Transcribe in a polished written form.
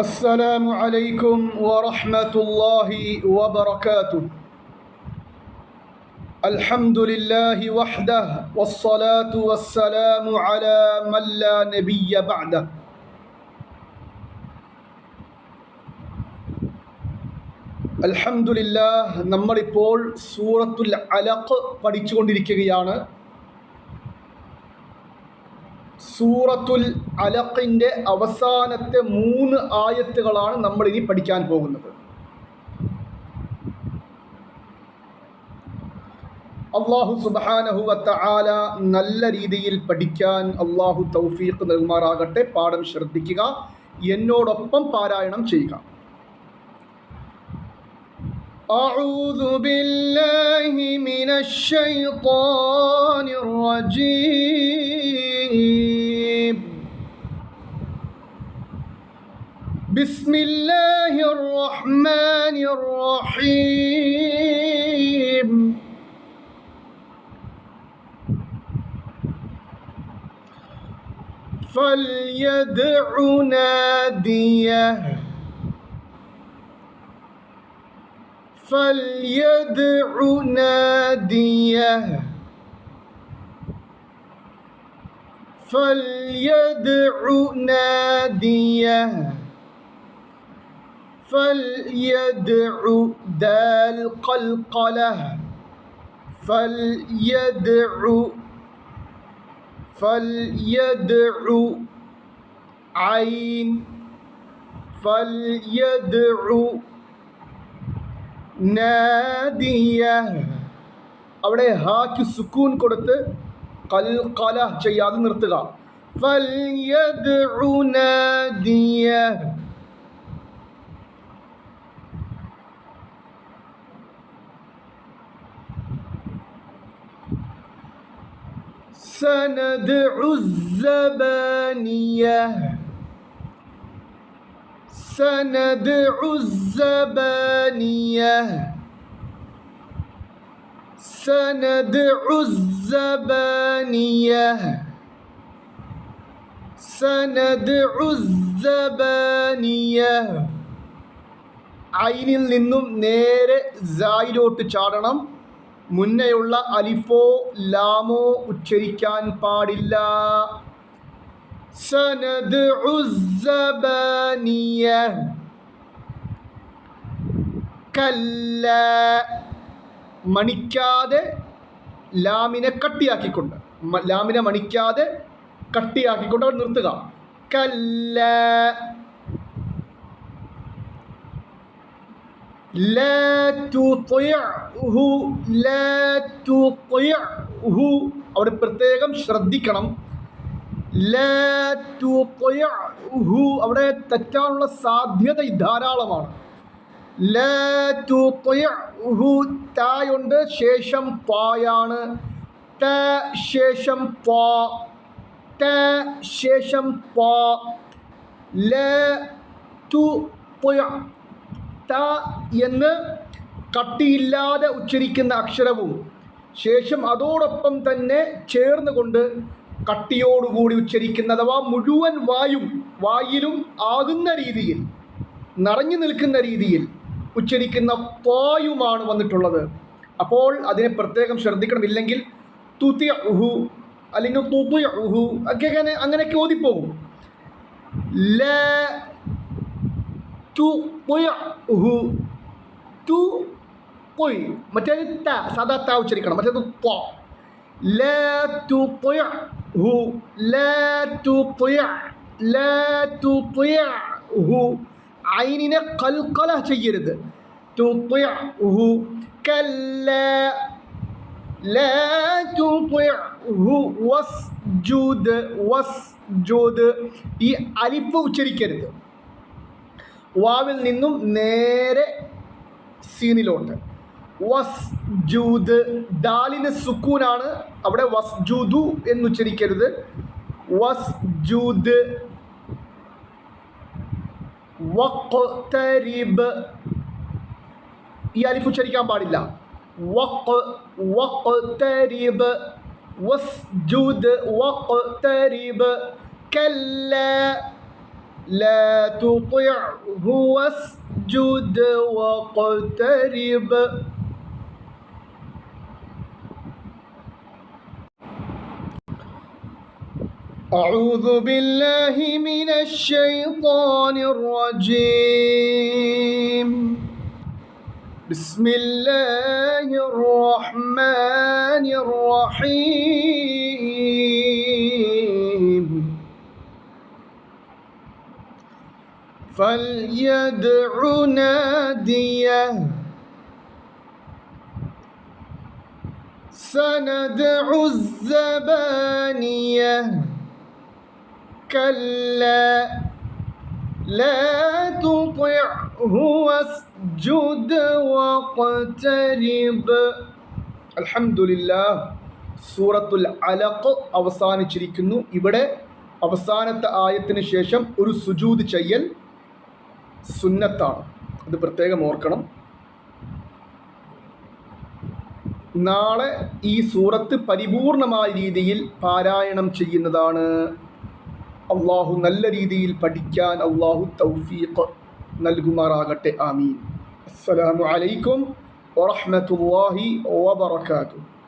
السلام عليكم ورحمة الله وبركاته. الحمد لله وحده والصلاة والسلام على من لا نبي بعده. അൽഹംദുലില്ലാഹ്, നമ്മളിപ്പോൾ സൂറത്തുൽ അലഖ് പഠിച്ചുകൊണ്ടിരിക്കുകയാണ്. സൂറത്തുൽ അലഖിൻ്റെ അവസാനത്തെ 3 ആയത്തുകളാണ് നമ്മൾ ഇനി പഠിക്കാൻ പോകുന്നത്. അല്ലാഹു സുബ്ഹാനഹു വ തആല നല്ല രീതിയിൽ പഠിക്കാൻ അല്ലാഹു തൗഫീഖ് നൽകുമാറാകട്ടെ. പാഠം ശ്രദ്ധിക്കുക, എന്നോടൊപ്പം പാരായണം ചെയ്യുക. أعوذ بالله من الشيطان الرجيم. بسم الله الرحمن الرحيم. فليدع ناديه فليدع ناديه فليدع ناديه فليدع دال قلقلة فليدع عين فليدع നാദിയ. അവിടെ ഹാക്ക് സുക്കൂൻ കൊടുത്ത് ഖൽഖല ചെയ്യാതെ നിർത്തുക. ഫൽയദ്ഉ നാദിയ. സനദ്ഉ الزبانية سندع الزبانية سندع الزبانية سندع الزبانية. ഐനിൽ നിന്നും നേരെ സായിലോട്ട് ചാടണം. മുന്നേയുള്ള അലിഫോ ലാമോ ഉച്ചരിക്കാൻ പാടില്ല. سندع الزبانية. കല്ല, മണിക്കാതെ ലാമിനെ കട്ടിയാക്കിക്കൊണ്ട്, ലാമിനെ മണിക്കാതെ കട്ടിയാക്കിക്കൊണ്ട് അവിടെ നിർത്തുക. കല്ല. ലാ തുതിഅഹു ലാ തുതിഅഹു. അവിടെ പ്രത്യേകം ശ്രദ്ധിക്കണം. ലാ തുതിഅഹു. അവിടെ തെറ്റാനുള്ള സാധ്യത ധാരാളമാണ്. ലാ തുതിഅഹു. തായുണ്ട്, ശേഷം പായാണ്. ത ശേഷം പാ, ത ശേഷം പാ. ലാ തുതിഅ. ത എന്ന് കട്ടിയില്ലാതെ ഉച്ചരിക്കുന്ന അക്ഷരവും ശേഷം അതോടൊപ്പം തന്നെ ചേർന്നുകൊണ്ട് കട്ടിയോടുകൂടി ഉച്ചരിക്കുന്ന, അഥവാ മുഴുവൻ വായിലും ആകുന്ന രീതിയിൽ, നിറഞ്ഞു നിൽക്കുന്ന രീതിയിൽ ഉച്ചരിക്കുന്ന പായുമാണ് വന്നിട്ടുള്ളത്. അപ്പോൾ അതിനെ പ്രത്യേകം ശ്രദ്ധിക്കണം. ഇല്ലെങ്കിൽ തുതിഉഹു അല്ലെങ്കിൽ തുതിഉഹു അങ്ങനെയൊക്കെ ഓതിപ്പോകും. ലാ തുതിഉഹു. മറ്റേത് ത, സാധാ ത ഉച്ചരിക്കണം. മറ്റേത് ത്വ. ലാ തുതിഉഹു ലാ തുതിഉഹു. ഐനിനെ ഖൽഖല ചെയ്യരുത്. തുതിഉഹു. കല്ല ലാ തുതിഉഹു വസ്ജുദ്. ഈ അലിഫ് ഉച്ചരിക്കരുത്. വാവിൽ നിന്നും നേരെ സീനിലോട്ട്. വസ്ജുദ്. ദാലിന് സുക്കൂനാണ്. അവിടെ വസ്ജുദു എന്നുച്ചരിക്കരുത്. വസ്ജുദ്. വഖ്തരിബ്. ഈ അലിഫ് ഉച്ചരിക്കാൻ പാടില്ല. വഖ്തരിബ്. വസ്ജുദ്. വഖ്തരിബ്. കല്ല لا تطعه واسجد واقترب. أعوذ بالله من الشيطان الرجيم. بسم الله الرحمن الرحيم. فليدع ناديه سندع الزبانية كلا لا تطعه واسجد واقترب. അൽഹംദുലില്ലാഹ്. സൂറത്തുൽ അലഖ് അവസാനിച്ചിരിക്കുന്നു. ഇവിടെ അവസാനത്തെ ആയത്തിന് ശേഷം ഒരു സുജൂദ് ചെയ്യൽ സുന്നത്താണ്. അത് പ്രത്യേകം ഓർക്കണം. നാളെ ഈ സൂറത്ത് പരിപൂർണമായ രീതിയിൽ പാരായണം ചെയ്യുന്നതാണ്. അള്ളാഹു നല്ല രീതിയിൽ പഠിക്കാൻ അള്ളാഹു തൗഫീഖ് നൽകുമാറാകട്ടെ. ആമീൻ. അസ്സലാമു അലൈക്കും വറഹ്മത്തുള്ളാഹി വബറകാതുഹു.